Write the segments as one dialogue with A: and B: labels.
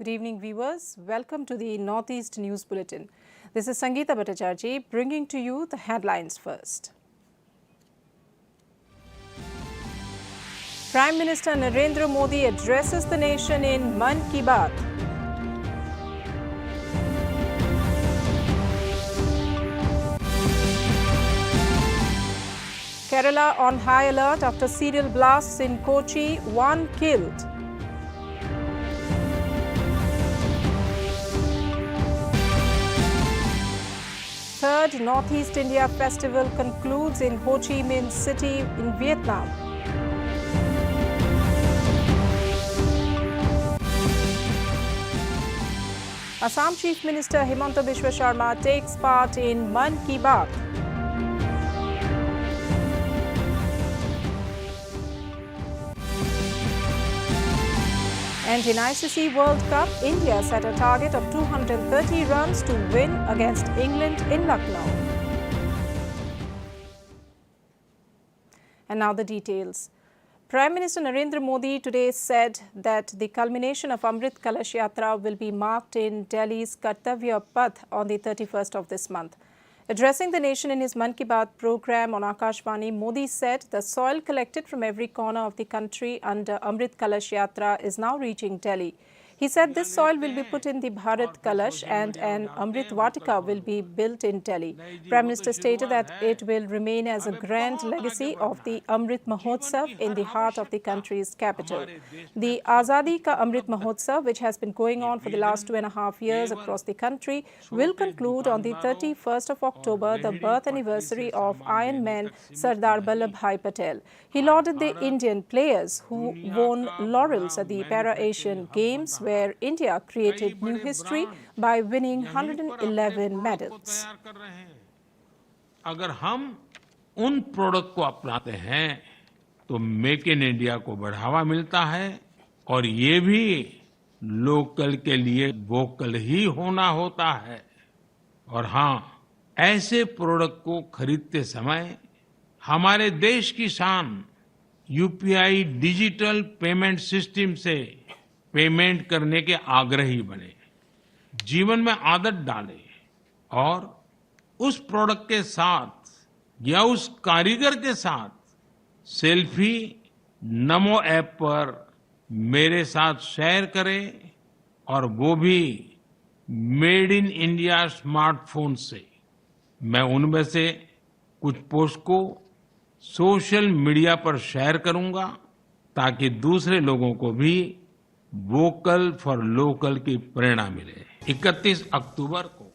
A: Good evening, viewers. Welcome to the Northeast News Bulletin. This is Sangeeta Bhattacharjee bringing to you the headlines first. Prime Minister Narendra Modi addresses the nation in Mann Ki Baat. Kerala on high alert after serial blasts in Kochi, 1 killed. Third Northeast India Festival concludes in Ho Chi Minh City in Vietnam. Assam Chief Minister Himanta Biswa Sharma takes part in Mann Ki Baat. And in ICC World Cup, India set a target of 230 runs to win against England in Lucknow. And now the details. Prime Minister Narendra Modi today said that the culmination of Amrit Kalash Yatra will be marked in Delhi's Kartavya Path on the 31st of this month. Addressing the nation in his Mann Ki Baat program on Akashvani, Modi said the soil collected from every corner of the country under Amrit Kalash Yatra is now reaching Delhi. He said this soil will be put in the Bharat Kalash and an Amrit Vatika will be built in Delhi. Prime Minister stated that it will remain as a grand legacy of the Amrit Mahotsav in the heart of the country's capital. The Azadi Ka Amrit Mahotsav, which has been going on for the last 2.5 years across the country, will conclude on the 31st of October, the birth anniversary of Iron Man Sardar Vallabhbhai Patel. He lauded the Indian players who won laurels at the Para-Asian Games, where India created new history by winning 111 medals.
B: अगर हम उन product को अपनाते हैं तो make in India को बढ़ावा मिलता है और ये भी लोकल के लिए वोकल ही होना होता है। और हाँ, ऐसे प्रोडक्ट को खरीदते समय हमारे देश की शान यूपीआई डिजिटल पेमेंट सिस्टम से पेमेंट करने के आग्रही बने, जीवन में आदत डालें और उस प्रोडक्ट के साथ या उस कारीगर के साथ सेल्फी नमो ऐप पर मेरे साथ शेयर करें और वो भी मेड इन इंडिया स्मार्टफोन से। मैं उनमें से कुछ पोस्ट को सोशल मीडिया पर शेयर करूंगा ताकि दूसरे लोगों को भी वोकल फॉर लोकल की प्रेरणा मिले। 31 अक्टूबर को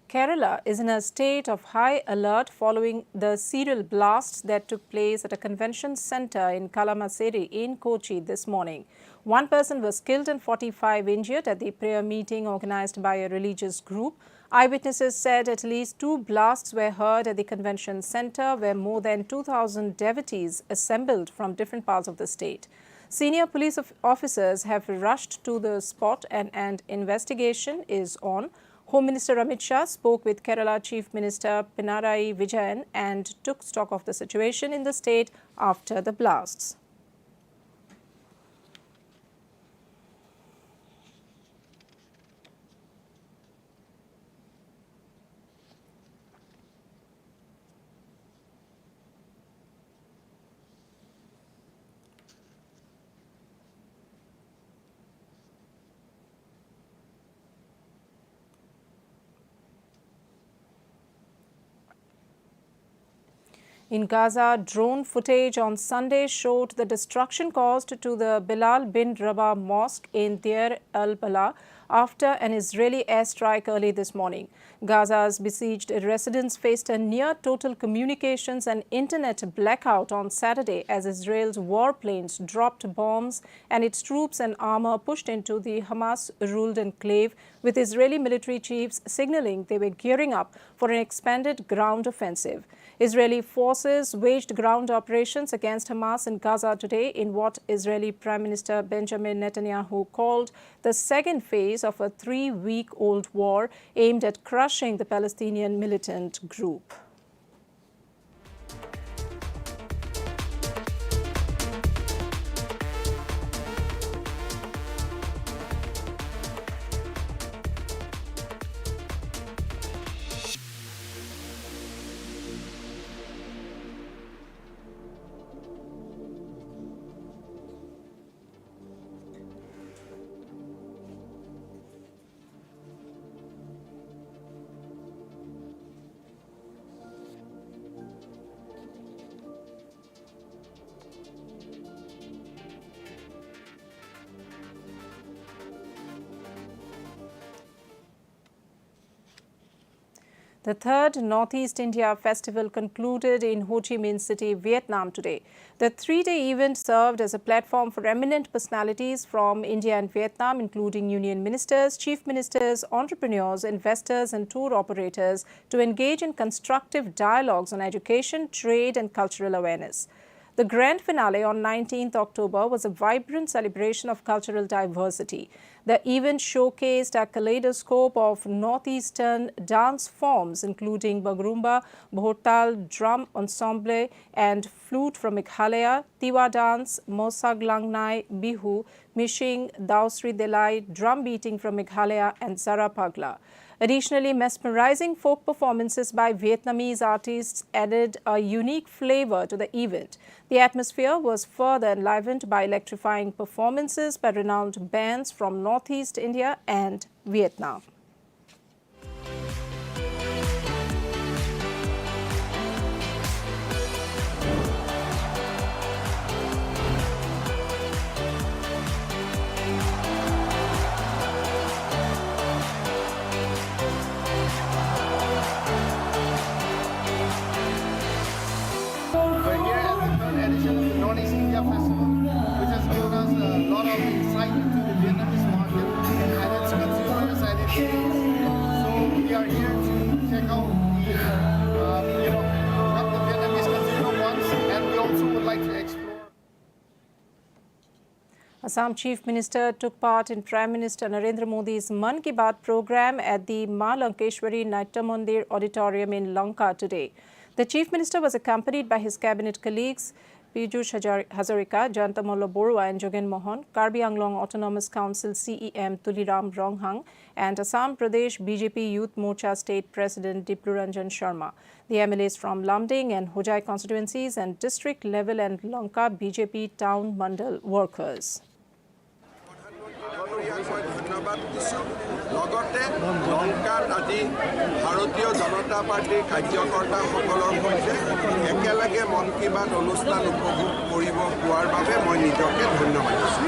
A: Kerala is in a state of high alert following the serial blasts that took place at a convention center in Kalamassery in Kochi this morning. One person was killed and 45 injured at the prayer meeting organized by a religious group. Eyewitnesses said at least 2 blasts were heard at the convention center, where more than 2,000 devotees assembled from different parts of the state. Senior police officers have rushed to the spot and an investigation is on. Home Minister Amit Shah spoke with Kerala Chief Minister Pinarayi Vijayan and took stock of the situation in the state after the blasts. In Gaza, drone footage on Sunday showed the destruction caused to the Bilal bin Rabah Mosque in Deir al-Balah after an Israeli airstrike early this morning. Gaza's besieged residents faced a near-total communications and internet blackout on Saturday as Israel's warplanes dropped bombs and its troops and armor pushed into the Hamas-ruled enclave, with Israeli military chiefs signaling they were gearing up for an expanded ground offensive. Israeli forces waged ground operations against Hamas in Gaza today in what Israeli Prime Minister Benjamin Netanyahu called the second phase of a 3-week-old war aimed at crushing the Palestinian militant group. The third Northeast India Festival concluded in Ho Chi Minh City, Vietnam today. The three-day event served as a platform for eminent personalities from India and Vietnam, including union ministers, chief ministers, entrepreneurs, investors and tour operators, to engage in constructive dialogues on education, trade and cultural awareness. The grand finale on 19th October was a vibrant celebration of cultural diversity. The event showcased a kaleidoscope of northeastern dance forms, including Bagrumba, Bhotal, drum ensemble and flute from Meghalaya, Tiwa dance, Mosag Langnai, Bihu, Mishing, Dausri Delai, drum beating from Meghalaya and Zara Pagla. Additionally, mesmerizing folk performances by Vietnamese artists added a unique flavor to the event. The atmosphere was further enlivened by electrifying performances by renowned bands from Northeast India and Vietnam.
C: Northeast India Festival, which has given us a lot of insight into the Vietnamese market and its consumers and its needs. So we are here to check out what the Vietnamese consumer wants, and we also would like to explore.
A: Assam Chief Minister took part in Prime Minister Narendra Modi's Mann Ki Baat program at the Ma Lankeshwari Natya Mandir Auditorium in Lanka today. The Chief Minister was accompanied by his cabinet colleagues Piyush Hazarika, Jantamalla Borua and Jogen Mohan, Karbi Anglong Autonomous Council CEM Tuliram Ronghang and Assam Pradesh BJP Youth Morcha State President Dipluranjan Sharma. The MLAs from Lamding and Hojai constituencies and district level and Lanka BJP town mandal workers.
D: ধন্যবাদ দিছোঁ লগতে লংকাৰ আজি ভাৰতীয় জনতা পাৰ্টিৰ কাৰ্যকৰ্তাসকলৰ সৈতে একেলগে মন কি বাত অনুষ্ঠান উপভোগ কৰিব পোৱাৰ বাবে মই নিজকে ধন্যবাদ দিছোঁ।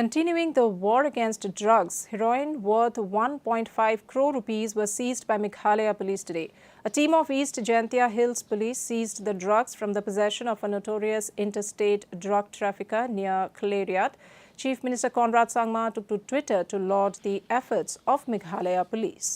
A: Continuing the war against drugs, heroin worth 1.5 crore rupees was seized by Meghalaya police today. A team of East Jaintia Hills police seized the drugs from the possession of a notorious interstate drug trafficker near Khleriat. Chief Minister Conrad Sangma took to Twitter to laud the efforts of Meghalaya police.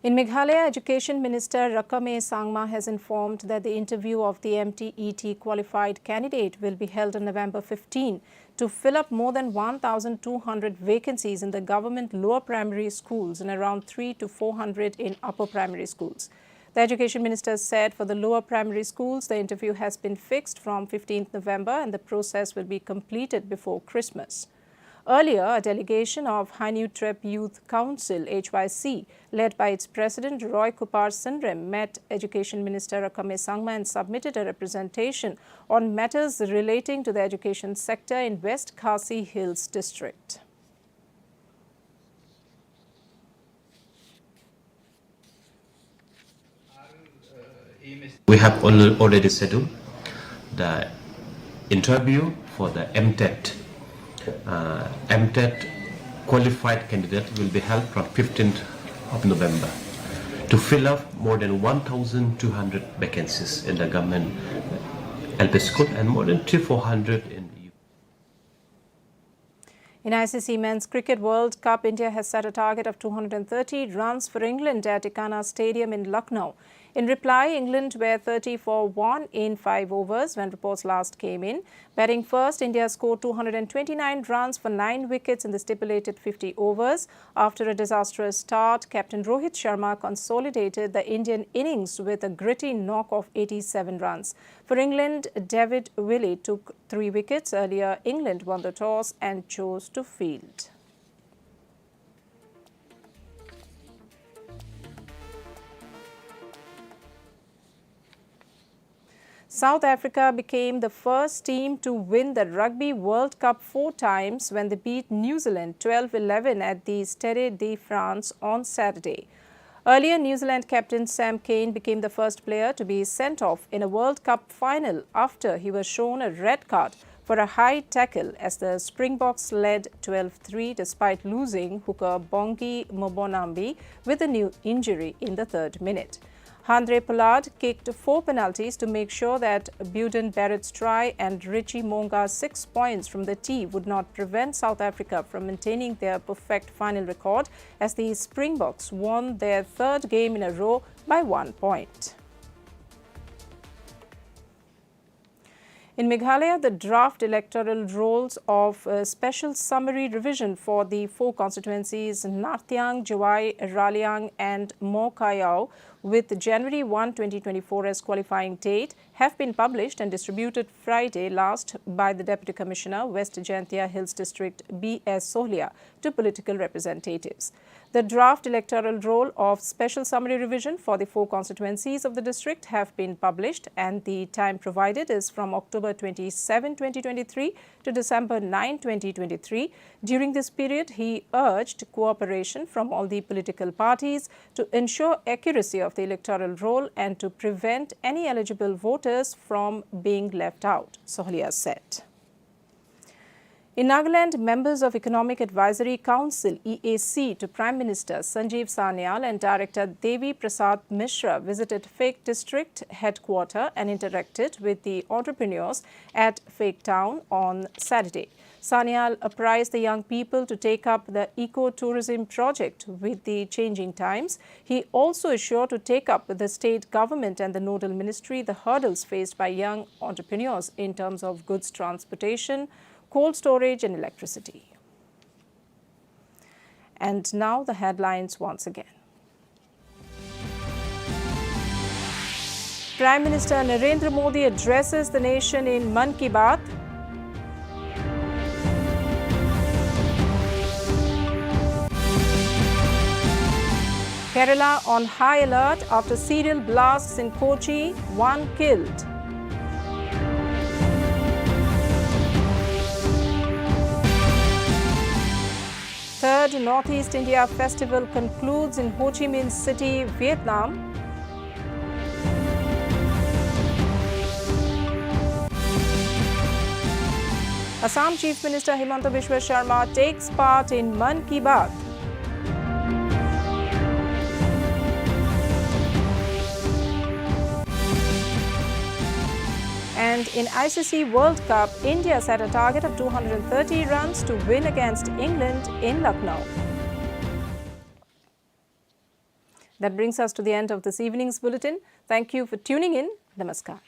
A: In Meghalaya, Education Minister Rakame Sangma has informed that the interview of the MTET qualified candidate will be held on November 15 to fill up more than 1,200 vacancies in the government lower primary schools and around 300 to 400 in upper primary schools. The Education Minister said for the lower primary schools, the interview has been fixed from 15th November and the process will be completed before Christmas. Earlier, a delegation of Hainutrep Youth Council, HYC, led by its president Roy Kupar Sindrem, met Education Minister Rakame Sangma and submitted a representation on matters relating to the education sector in West Khasi Hills district.
E: We have already scheduled the interview for the MTET. MTET qualified candidate will be held from 15th of November to fill up more than 1,200 vacancies in the government LP school and more than 400 in the
A: In ICC Men's Cricket World Cup, India has set a target of 230 runs for England at Ikana Stadium in Lucknow. In reply, England were 30 for 1 in 5 overs when reports last came in. Batting first, India scored 229 runs for 9 wickets in the stipulated 50 overs. After a disastrous start, Captain Rohit Sharma consolidated the Indian innings with a gritty knock of 87 runs. For England, David Willey took 3 wickets. Earlier, England won the toss and chose to field. South Africa became the first team to win the Rugby World Cup 4 times when they beat New Zealand 12-11 at the Stade de France on Saturday. Earlier, New Zealand captain Sam Cane became the first player to be sent off in a World Cup final after he was shown a red card for a high tackle as the Springboks led 12-3 despite losing hooker Bongi Mobonambi with a new injury in the 3rd minute. Handre Pollard kicked 4 penalties to make sure that Buden Barrett's try and Richie Monga's 6 points from the tee would not prevent South Africa from maintaining their perfect final record as the Springboks won their 3rd game in a row by 1 point. In Meghalaya, the draft electoral rolls of a special summary revision for the 4 constituencies Narthiang, Jawai, Raliang and Mokayao with January 1, 2024 as qualifying date have been published and distributed Friday last by the Deputy Commissioner, West Jaintia Hills District B.S. Sohlia to political representatives. The draft electoral roll of special summary revision for the 4 constituencies of the district have been published and the time provided is from October 27, 2023 to December 9, 2023. During this period, he urged cooperation from all the political parties to ensure accuracy of the electoral roll and to prevent any eligible voters from being left out, Sohlia said. In Nagaland, members of Economic Advisory Council EAC to Prime Minister Sanjeev Sanyal and Director Devi Prasad Mishra visited Phek District headquarters and interacted with the entrepreneurs at Phek Town on Saturday. Sanyal apprised the young people to take up the eco-tourism project with the changing times. He also assured to take up with the state government and the nodal ministry the hurdles faced by young entrepreneurs in terms of goods transportation, cold storage and electricity. And now the headlines once again. Prime Minister Narendra Modi addresses the nation in Mann Ki Baat. Kerala on high alert after serial blasts in Kochi, 1 killed. Third Northeast India Festival concludes in Ho Chi Minh City, Vietnam. Assam Chief Minister Himanta Biswa Sharma takes part in Mann Ki Baat. And in ICC World Cup, India set a target of 230 runs to win against England in Lucknow. That brings us to the end of this evening's bulletin. Thank you for tuning in. Namaskar.